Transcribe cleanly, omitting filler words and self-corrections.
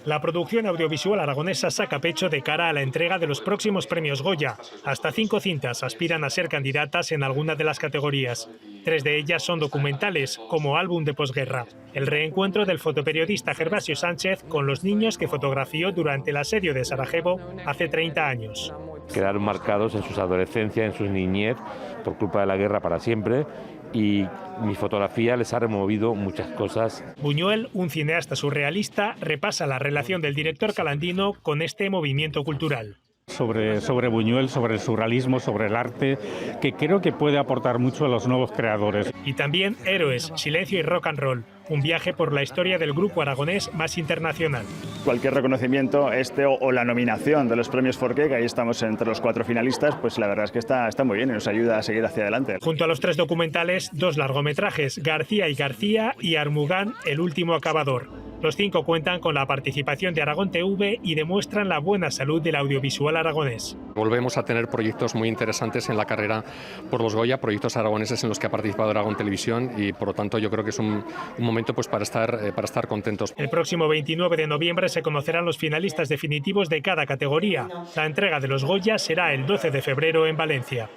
La producción audiovisual aragonesa saca pecho de cara a la entrega de los próximos premios Goya. Hasta 5 cintas aspiran a ser candidatas en alguna de las categorías. 3 de ellas son documentales, como álbum de posguerra. El reencuentro del fotoperiodista Gervasio Sánchez con los niños que fotografió durante el asedio de Sarajevo hace 30 años. Quedaron marcados en sus adolescencia, en su niñez, por culpa de la guerra para siempre, y mi fotografía les ha removido muchas cosas. Buñuel, un cineasta surrealista, repasa la relación del director calandino con este movimiento cultural. Sobre Buñuel, sobre el surrealismo, sobre el arte, que creo que puede aportar mucho a los nuevos creadores. Y también Héroes, Silencio y Rock and Roll, un viaje por la historia del grupo aragonés más internacional. Cualquier reconocimiento, o la nominación de los premios Forqué, que ahí estamos entre los 4 finalistas, pues la verdad es que está muy bien y nos ayuda a seguir hacia adelante. Junto a los 3 documentales, 2 largometrajes, García y Armugán, el último acabador. Los 5 cuentan con la participación de Aragón TV y demuestran la buena salud del audiovisual aragonés. Volvemos a tener proyectos muy interesantes en la carrera por los Goya, proyectos aragoneses en los que ha participado Aragón Televisión, y por lo tanto yo creo que es un momento pues para estar contentos. El próximo 29 de noviembre se conocerán los finalistas definitivos de cada categoría. La entrega de los Goya será el 12 de febrero en Valencia.